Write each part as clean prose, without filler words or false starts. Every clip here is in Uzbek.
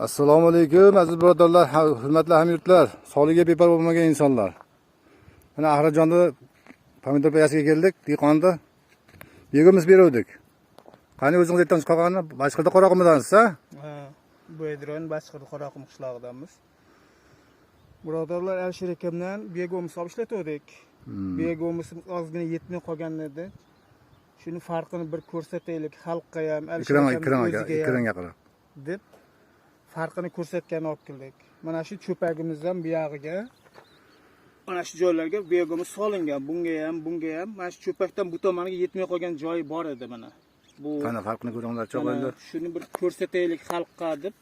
Assalomu alaykum aziz birodarlar, hurmatli hamyurtlar, sog'ligiga beparvo bo'lmagan insonlar. Mana Ahrajonda pomidor payasiga keldik, dehqonda yegimiz beruvdik. Qani o'zingiz aytsangiz qolganini, Bashqirda Qoraqumdansiz, ha? Ha, bu Edron Bashqirda Qoraqum qishlog'idanmiz. Birodarlar Alisher akamdan begomni olib ishlatdik. Begomimiz ozgina yetmay qolgan edi. Shuni farqini bir ko'rsataylik xalqqa ham, Alisher ekranga qarab deb farqini ko'rsatgan olib keldik. Mana shu cho'pagimizdan bu yog'iga mana shu joylarga begomimiz solingan. Bunga ham mana shu cho'pakdan bu tomoniga yetmay qolgan joyi bor edi mana. Bu qana farqini ko'ringlar, cho'g'aylar. Shuni bir ko'rsataylik xalqqa deb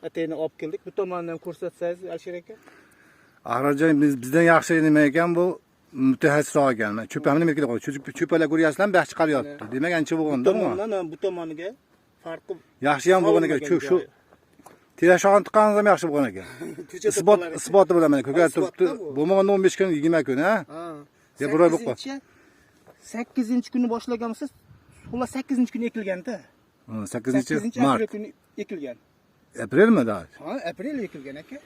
atayni olib keldik. Bu tomondan ko'rsatsangiz Alisher aka. Ahrajon bizdan yaxshi nima ekan bu? Mutaxassisroq ekan. Cho'pamni nima kerak qo'ydi? Cho'palar ko'ryapsizlar, baxshi chiqaryapti. Demak, ancha bo'lganda bu. Bu tomoniga farqi yaxshi ham bo'lgan ekan. Shu Tirashog'ini tiqqaningiz ham yaxshi bo'lgan ekan. Isboti bilan mana ko'karib turibdi. Bo'lmaganda 15 kun, 20 kun, ha? Deb bir oy bo'lib qoldi. 8-kuni boshlaganmisiz? Xullas 8-kuni ekilganda. 8-mart kuni ekilgan. Aprelmi da? Ha, aprel ekilgan aka.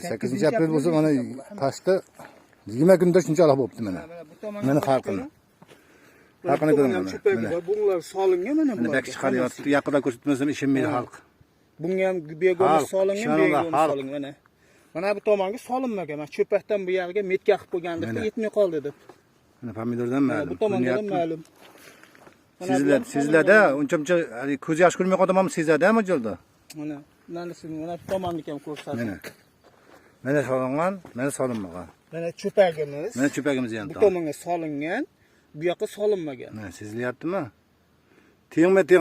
8-aprel bo'lsa mana qashda 20 kunda shunchalik bo'libdi mana. Mana farqini. Farqini ko'ringlar. Bunlar solingan mana bu. Bak chiqaryapti. Yaqinda ko'rsatmasam ishimmaydi xalq. Bunga ham begomimiz solingan, begomimiz solingan mana. Mana bu tomonga solinmagan. Mana cho'pakdan bu yerga metka qilib qo'yganlikda yetmay qoldi deb. Mana pomidordan ma'lum. Bu tomondan ma'lum. Sizlarda uncha ko'z yosh ko'rmay qoldim, sezadi ham jo'lda. Mana bu tomonni ham ko'rsatdim. Mana solingan, mana solinmagan. Mana cho'pagimiz. Mana cho'pagimiz ham. Bu tomonga solingan, bu yoqqa solinmagan. Mana sezilyaptimi? Tegmaydi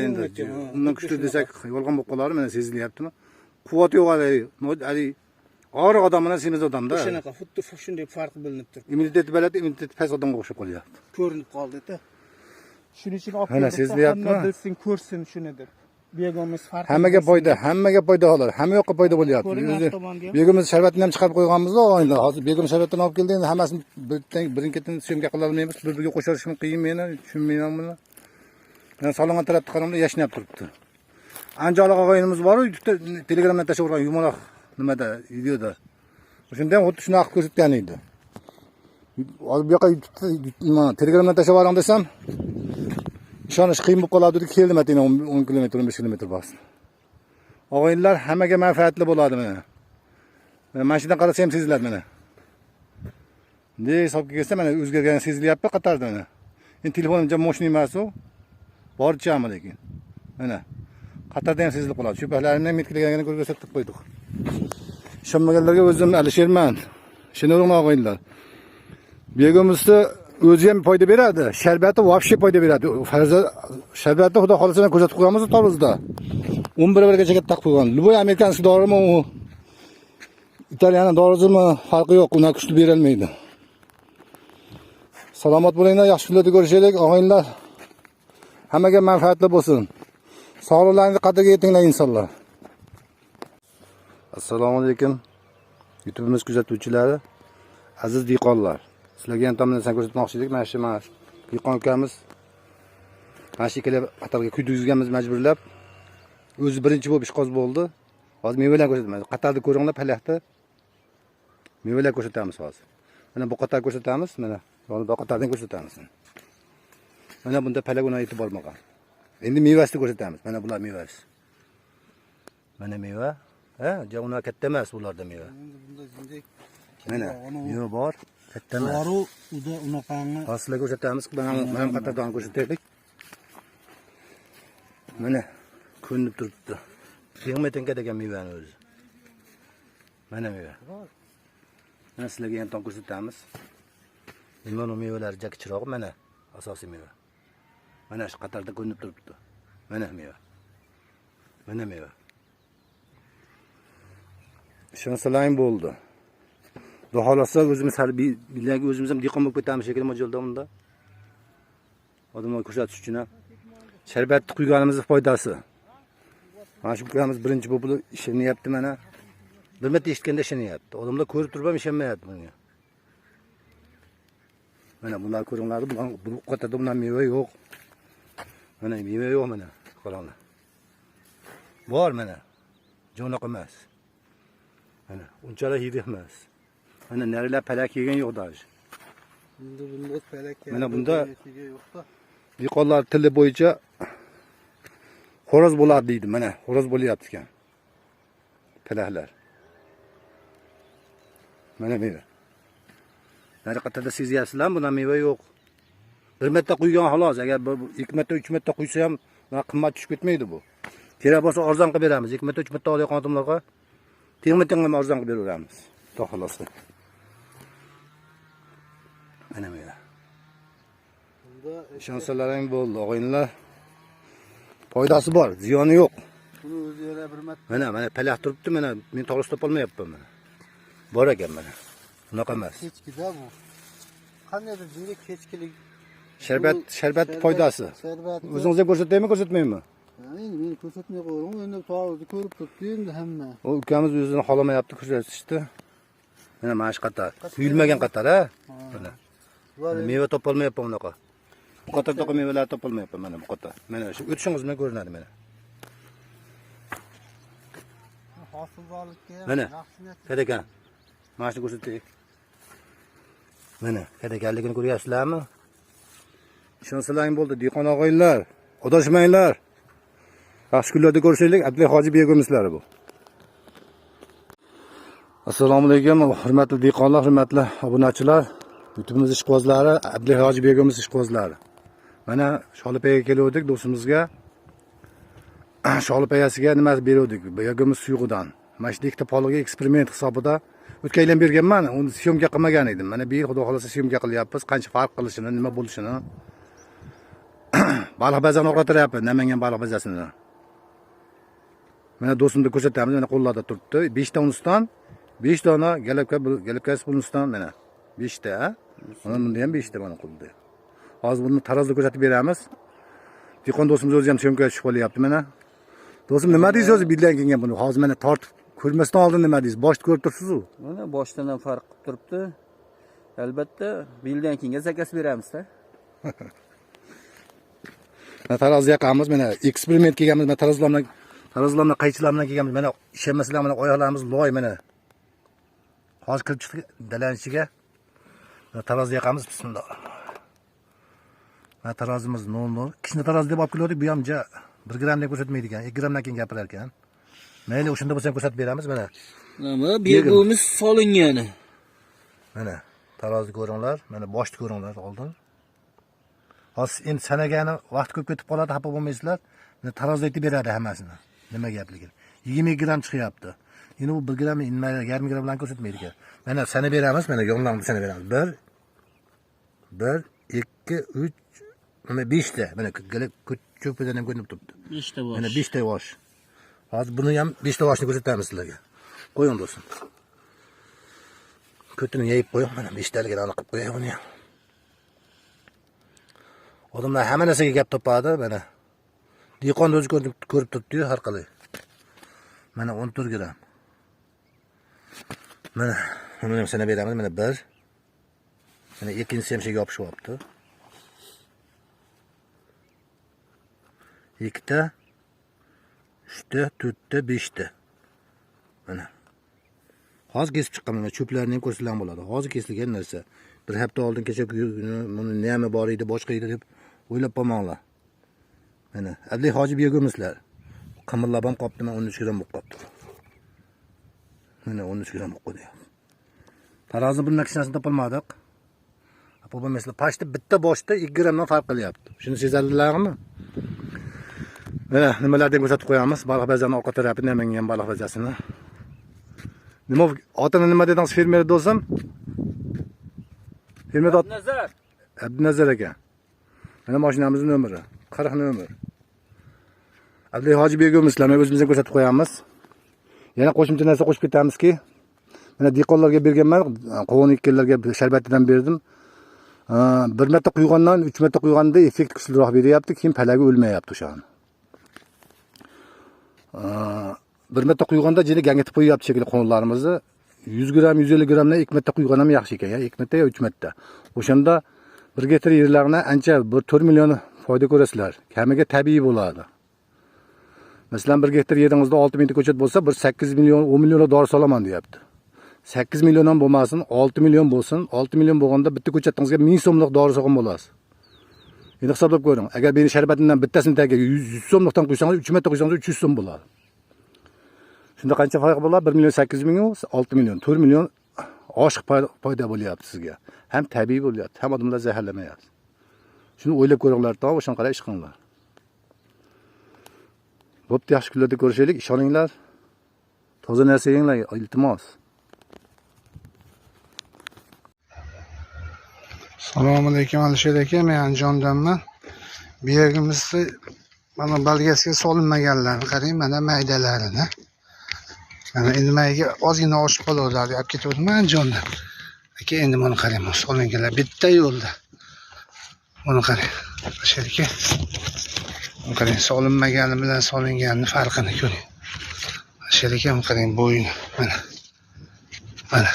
endi. Undan kuchli desak, yolg'on bo'lib qolar, mana sezilyaptimi? Quvvat yo'q hali. Og'ir odam bilan semiz odamda. Shunaqa, xuddi shunday farq bilinib turibdi. Immuniteti baland, immuniteti past odamga o'xshab qolyapti. Ko'rinib qoldi-da. Shuning uchun olib keldik. Sezilyaptimi? Hamma bilsin, ko'rsin shuni deb. Begomimiz farq. Hamma foyda holar. Hamma yoqqa foyda bo'lyapti. Begomimiz sharbatini ham chiqarib qo'yganmiz-da, o'yinda. Hozir begom sharbatini olib keldi, endi hammasini birin-ketin syomka qila olmaymiz. Bir-biriga qo'shilishim qiyin meni, tushunmayman buni. Men solingan tarafda qaramda yashnab turibdi. Anjoliq og'ayinimiz bor, Telegramdan tashlab qo'ygan yumaloq nimada, videoda. O'shanda ham xuddi shunaqa ko'rsatgan edi. Hozir bu yoqqa Telegramdan tashlab yuboring desam, ishonish qiyin bo'lib qoladi deb keldim atayna 10 km, 15 km bas. Og'ayinlar hammaga manfaatli bo'ladi mana. Mana shundan qarasa ham seziladi mana. Ne hisobga kelsa mana o'zgargani sezilyapti qatarda mana. Endi telefonim jam moshni emas u. Borchami lekin. Mana qatarda ham sezilib qoladi. Cho'paklarimni ham metkilaganini ko'rsatib qo'ydik. Ishonmaganlarga o'zim Alisherman. Shuni og'ayinlar. Begomimizni o'zi ham foyda beradi. Sharbati вообще foyda beradi. Sharbati xudo xolasa ko'rsatib qo'yamiz Torozda. 11 gacha taqib qo'ygan. Любой amerikanskiy dorimi u Italyan dorisimi farqi yo'q, uni kuchli bera olmaydi. Salomat bo'linglar, yaxshi kunlarda ko'rishaylik, og'ayinlar. Hammaga manfaatli bo'lsin. Sog'liqlaringizni qadriga yetinglar insonlar. Assalomu alaykum. YouTube'imiz kuzatuvchilari, aziz dehqonlar. Sizlarga ham tomonidan ko'rsatmoqchi edik. Mana shu dehqon ukamiz mana shu kelib qatarga kuydizganmiz majburlab. O'zi birinchi bo'lib ishqoz bo'ldi. Hozir mevalar ko'rsatamiz. Qatarda ko'ringlar, palaqda mevalar ko'rsatamiz hozir. Mana bu qatar ko'rsatamiz, mana bu qatardan ko'rsatamiz. Mana bunda palagona yetib bormagan. Endi mevasini ko'rsatamiz. Mana bular mevasi. Mana meva. Ha, javona katta emas bularda meva. Mana meva bor. Katta emas. Boru uda unaqangi. Hozirlar ko'rsatamiz. Mana qatardan ko'rsataylik. Mana ko'rinib turibdi. Tegmaytenga degan mevani o'zi. Mana meva. Mana sizlarga ham ko'rsatamiz. Mana mevalar jakichiroq, mana asosiy meva. Mana shu qatarda ko'rinib turibdi. Mana meva. Mana meva. Ishonsalang bo'ldi. Xudo xolasa o'zimiz bilagi o'zimiz ham dehqon bo'lib ketamiz shekilli mo'ljalda bunda. Odamlarga ko'rsatish uchun ham sharbatni quyganimizning foydasi. Mana shu ukamiz birinchi bo'lib ishlanyapti mana. Bir marta eshitganda ishlanyapti. Odamlar ko'rib turib ham ishonmayapti bunga. Mana bular ko'ringlar, bu qatorda bundan meva yo'q. Mana meva yo'q mana. Qaranglar. Bor mana. Jo'noq emas. Mana unchalar yirik emas. Mana narilar palak yegan yo'q даже. Bunda bunda palak. Mana bunda yo'qda. dehqonlar tili bo'yicha xo'roz bo'ladi deydi. Mana xo'roz bo'lyapti ekan. Palaklar. Mana meva. Nariqatada sezyapsizlar, bunda meva yo'q. Bir marta quygan xolos, agar 2 marta 3 marta quysa ham qimmat tushib ketmaydi bu. Kerak bo'lsa arzon qilib beramiz. 2 marta 3 marta olayotgan odamlarga tengma-teng arzon qilib beraveramiz. Xudo xolosda. Mana meva. Bunda Ishonsalaring bo'ldi, o'g'inlar. Foydasi bor, ziyoni yo'q. buni o'zi yana bir marta. Mana palak turibdi, mana men to'g'ri topolmayapman mana. Bor ekan mana. Bunaqa emas. Kechkida bu. Qandaydir jinga kechkilik. Sharbat foydasi. Sharbat. O'zingizga ko'rsataymi, ko'rsatmaymi? Endi men ko'rsatmay qo'yaman. Endi to'g'ri ko'rib turibdi endi hamma. O ukamiz o'zini xolamayapti ko'rsatishdi. Mana shu qator. Quyilmagan qator, ha? Mana. Meva topolmayapman unaqa. Bu qatorda mevalar topolmayapman mana bu qator. Mana shu o'tishingiz bilan ko'rinadi mana. Hosilbonlikka Mana. yaxshiyat. Qadakan. Mana shuni ko'rsatdik. Mana qadakanligini ko'ryapsizlarmi? Ishonsalaring bo'ldi, dehqon og'aylar. Adashmanglar. Yaxshi kunlarda ko'rishaylik. Abdulla Hoji begimizlar bu. Assalomu alaykum, hurmatli dehqonlar, hurmatli obunachilar, YouTube'imiz ishqibozlari, Abdulla Hoji begimiz ishqibozlari. Mana Sholipayaga keldik do'stimizga. Sholipayasiga nima berdik? Begimiz suyug'idan. Mana shu ikkita poliga eksperiment hisobida o'tkaylan berganman. Uni syomka qilmagan edim. Mana bu yil xudo xolasa syomka qilyapmiz. Qancha farq qilishini, nima bo'lishini. Baliq bazani o'qratiryapti, Namangan baliq bazasini. Mana do'stimga ko'rsatamiz, mana qo'llarda turibdi. 5 ta uniston, 5 dona galabka uniston mana. 5 ta, ha? Mana bunda ham 5 ta mana qo'lda. Hozir buni tarozda ko'rsatib beramiz. Dehqon do'stimiz o'zi ham syomka tushib qolyapti mana. Do'stim nima deysiz o'zi bildan kelgan buni? Hozir mana tortib ko'rmasdan oldin nima deysiz? Boshni ko'rib turibsiz-ku. Mana boshdan ham farq qilib turibdi. Albatta, bildan keyin zakaz beramiz-da. Mana taroz yaqamiz, mana eksperiment kelganmiz, mana tarozlarni qaychilar bilan kelganmiz. Mana ishonmasizlar, mana oyoqlarimiz loy mana. Hozir kirib chiqdik dalan ichiga. Mana taroz yaqamiz, bismillah. Mana tarozimiz 00. Kichkina taroz deb olib keldik, bu ham 1 gram deb ko'rsatmaydi ekan, 2 gramdan keyin gapirar ekan. Mayli, o'shanda bo'lsa ham ko'rsatib beramiz mana. Nima? Begimiz solingani. Mana tarozni ko'ringlar, mana boshni ko'ringlar oldin. Hozir endi sanagani vaqt ko'p ketib qoladi, xafa bo'lmaysizlar. Mana tarozda aytib beradi hammasini. Nima gapligini. 22 gram chiqyapti. Endi bu 1 gram, 1,5 gram bilan ko'rsatmaydi ekan. Mana sana beramiz, mana yonlarni sana beramiz. 1 2 3 mana 5 ta. Mana ko'pidan ham ko'rinib turibdi. 5 ta bosh. Mana 5 ta bosh. Hozir buni ham 5 ta boshni ko'rsatamiz sizlarga. Qo'ying do'stim. Ko'tini yeyib qo'ying, mana 5 taligini aniq qilib qo'ying uni ham. Odamlar hamma narsaga gap topadi, mana. Dehqon o'zi ko'rib turibdi har qalay. Mana 14 gram. Mana uni ham sana beramiz, mana 1. Mana ikkinchisi ham shunga yopishyapti. 2 ta, 3 ta, 4 ta, 5 ta. Mana. Hozir kesib chiqqan, mana cho'plarni ham ko'rsatilgan bo'ladi. Hozir kesilgan narsa. Bir hafta oldin kecha buni nima bor edi, boshqa edi deb o'ylab qolmanglar. Mana Abdulla Hoji begimizlar. Qimirlab ham qopdi, mana 13 gram bo'lib qopti. Mana 13 gram bo'lib qoldi. Tarozni bundan kishnasini topolmadik. Apa bo'lmaysizlar, pashta bitta boshda 2 gramdan farq qilyapti. Shuni sezadilarmi? Mana nimalar deb ko'rsatib qo'yamiz. Baliq bazani ovqat terapi, Namangan baliq bazasini. Nima otini nima dedingiz fermer do'stim? Fermer Nazar. Abdunazar aka. Mana mashinamizning nomeri 40 nomer. Abdulla Hoji begimizlar o'zimizga ko'rsatib qo'yamiz. Yana qo'shimcha narsa qo'shib ketamizki, mana dehqonlarga berganman, qovun ekkanlarga sharbatidan berdim. 1 marta quygandan 3 marta quyganda effekt kuchliroq beryapti, keyin palagi o'lmayapti o'shani. 1 marta quyganda jini gangatib qo'yyapti shekilli qovunlarimizni. 100 gram, 150 gramdan 2 marta quygan ham yaxshi ekan, 2 marta yo 3 marta. O'shanda 1 gektar yerlarni ancha 4 million foyda ko'rasizlar. Kamiga tabiiy bo'ladi. Masalan 1 gektar yeringizda 6 mingta ko'chat bo'lsa, bir 8 million, 10 millionga dori solaman deyapti. 8 million ham bo'lmasin, 6 million bo'lsin. 6 million bo'lganda bitta ko'chatingizga 1000 so'mlik dori solgan bo'lasiz. Endi hisoblab ko'ring. Agar meni sharbatimdan bittasini tagiga 100 so'mlikdan quysangiz, 3 marta quysangiz 300 so'm bo'ladi. Shunda qancha foyda bo'ladi? 1 million 800 ming, 6 million, 4 million oshiq foyda bo'lyapti sizga. Ham tabiiy bo'lyapti, ham odamlar zaharlamayapti. Shuni o'ylab ko'ringlar, to'g'ri, o'shani qarab ish qilinglar. Bo'pti, yaxshi kunlarda ko'rishaylik, ishoninglar. Toza narsa yenglar, iltimos. Assalomu alaykum Alisher aka, men Andijondanman. Bu yerimizni mana balgasiga solinmaganlarni qarang, mana maydalarini. Mana endi mayga ozgina oshib qoluvlar, olib ketdim Andijondan. Aka, endi buni qarang, solinganlar bitta yo'lda. Buni qarang. Alisher aka. Buni qarang, solinmagani bilan solinganning farqini ko'ring. Alisher aka, buni qarang, bo'yini. Mana. Mana.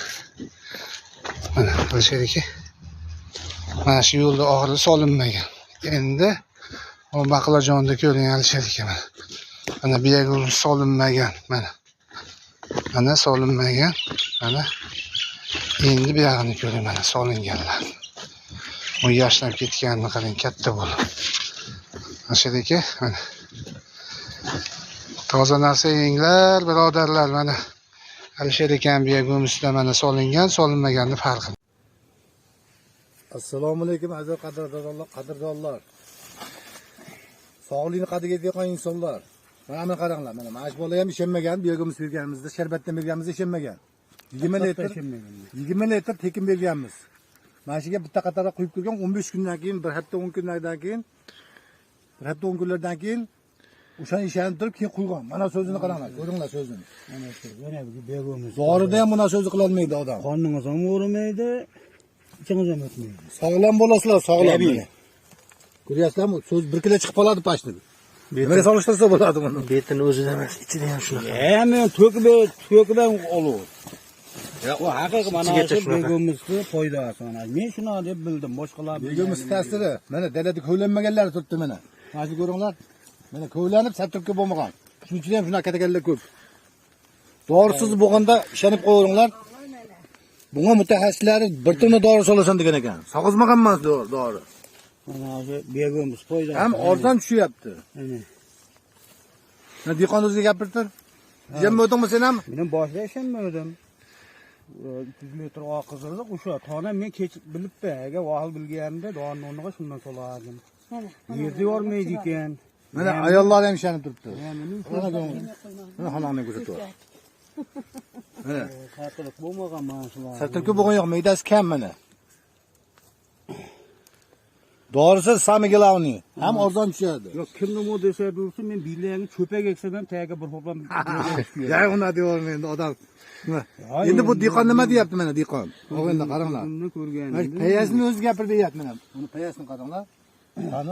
Mana Alisher aka. Mana shu yo'lda oxiri solinmagan. Endi o baqlajonda ko'ring Alisher aka mana. Mana bu yerga solinmagan, mana. Mana solinmagan, mana. Endi bu yog'ini ko'ring, mana solinganlar. Bu yashnab ketganini qarang, katta bo'lib. Alisher aka, mana. Toza narsa yenglar, birodarlar, mana. Alisher aka bu yerga umisida mana solingan, solinmaganni farqi. Assalomu alaykum aziz qadrdonlar. Sog'lig'ini qadriga yetgan insonlar. Mana qaranglar, mana shu bola ham ishonmagan, bu yerga berganimizda, sharbatdan berganimizda ishonmagan. 20 litr tekin berganmiz. Mana shuga bitta qatorda quyib qo'ygan 15 kundan keyin, bir hafta 10 kunlardan keyin, bir hafta 10 kunlardan keyin o'shani ishonib turib keyin qo'ygan. Mana so'zini qaranglar, ko'ringlar so'zini. Mana bu begimiz. Dorida ham buna so'zni qila olmaydi odam. Qoningiz ham o'rimaydi, ichingiz ham o'tmaydi. Sog'lom bo'lasizlar, sog'lom. Ko'ryapsizlarmi? So'z bir kilo chiqib qoladi pashni. Nimaga solishtirsa bo'ladi buni? Betini o'zida emas, ichida ham shunaqa. Men to'kib olaver. Bu haqiqiy mana shu begimizni foydasi mana. Men shuni deb bildim, boshqalar Begimiz ta'siri. Mana dalada ko'lanmaganlar turibdi mana. Mana shu ko'ringlar. Mana ko'lanib satribga bo'lmagan. Shuning uchun ham shunaqa kataganlar ko'p. Dorisiz bo'lganda ishonib qo'yinglar. Bunga mutaxassislar bir turna dori solasan degan ekan. Sog'izmaganman dori. mana shu begimiz foydasi. Ham arzon tushyapti. Mana dehqon o'ziga gapirtir. Ishonmadingmi sen ham? Men boshida ishonmadim. 200 litr oqizildi, o'sha tona men kech bilibdi. Agar vahil bilganimda dorini o'rniga shundan solardim. Yerda yormaydi ekan. Mana ayollar ham ishonib turibdi. Mana xonani ko'rsatib. Mana Satırlık bo'lmagan mana shular. satribga bo'lgan yo'q, maydasi kam mana. Dorisiz samigalavni ham arzon tushadi. Yo'q, kimni mo desa dursin, men billarni cho'pak eksam ham tagiga bir hoplam. Ya uni deyormaydi odam. Endi bu dehqon nima deyapti mana dehqon? O'g'inda qaranglar. Buni ko'rganim. Payasini o'zi gapir deyapti mana. Uni payasini qaranglar.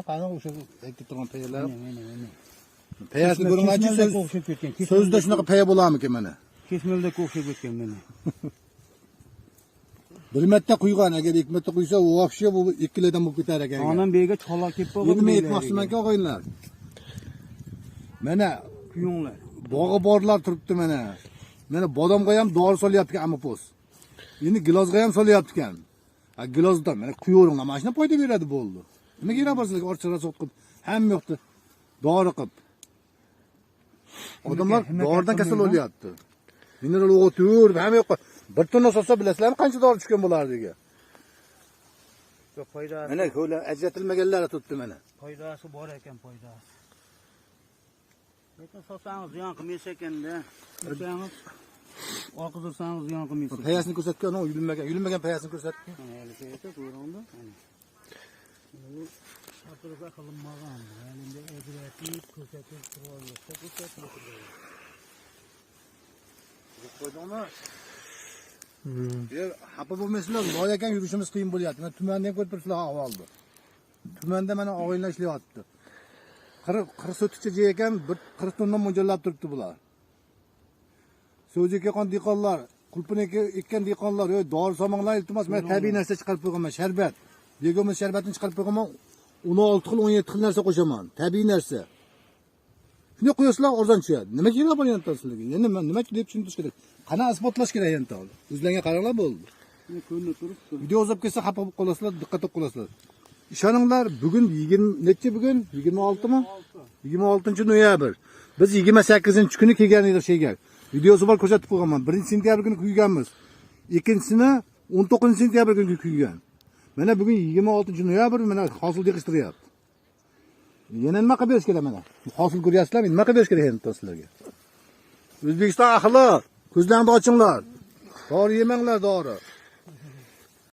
Qani o'sha aytib turgan payalar. Payasini ko'ringlarchi, so'zda shunaqa paya bo'larmikan mana? Kesmilda o'xshab ketgan meni. Bir marta quygan, agar 2 marta quysa, u вообще bu 2 kilodan bo'lib ketar ekan. Onam bega chola kelib qolgan. Endi men aytmoqchimanki, o'g'aylar. Mana kuyunglar. bog'i borlar turibdi mana. Mana bodomga ham dori solyapti amapos. Endi gilozga ham solyapti ekan. Ha gilozdan mana quyaveringlar, mana shuna foyda beradi bo'ldi. Nimaga yana borsizlar, orchara sotqib, hamma yoqda dori qilib. Odamlar doridan kasal bo'lyapti. Mineral o'g'otur, hamma yoqqa bir tonna sotsa bilasizlarmi qancha dori tushgan bo'lardi degan. Yo'q, foydasi. Mana ko'lar ajratilmaganlar turibdi mana. Foydasi bor ekan, foydasi. Lekin sotsangiz ziyon qilmaysiz ekanda. Sotsangiz oqizsangiz ziyon qilmaysiz. Payasini ko'rsatgan, u yulinmagan payasini ko'rsatdi. Mana shu ko'ringlar. Bu satırga qilinmagan. Endi ajratib ko'rsatib turolsa, ko'rsatib Qo'ydingmi? Xafa bo'lmaysizlar, boy ekan yurishimiz qiyin bo'lyapti. Mana tumanda ham ko'rib turibsizlar ahvolni. Tumanda mana og'aylar ishlayapti. 40 sotikcha jey ekan, 40 tonna mo'ljallab turibdi bular. So'zga qon dehqonlar, qulpini ekkan dehqonlar, dori solmanglar, iltimos, men tabiiy narsa chiqarib qo'yganman, sharbat. Begimiz sharbatini chiqarib qo'yganman, 16 xil, 17 xil narsa qo'shaman, tabiiy narsa. Shuni qo'yasizlar, arzon tushadi. Nima kerak bor endi sizlarga? Endi nima deb tushuntirish kerak? Qana isbotlash kerak endi. O'zlaringga qaranglar bo'ldi. Ko'rinib turibdi. Video yozib kelsa xafa bo'lib qolasizlar, diqqat qilib qolasizlar. Ishoninglar, bugun 20 necha bugun? 26mi? 26-noyabr. Biz 28-kuni kelgan edik sheyga. Videosi bor ko'rsatib qo'yganman. 1-sentyabr kuni kuyganmiz. Ikkinchisini 19-sentyabr kuni kuygan. Mana bugun 26-noyabr, mana hosil yig'ishtiryapti. Yana nima qilib berish kerak mana? Hosil ko'ryapsizlarmi? Nima qilib berish kerak endi sizlarga? O'zbekiston ahli, ko'zlaringizni ochinglar. Dori yemanglar, dori.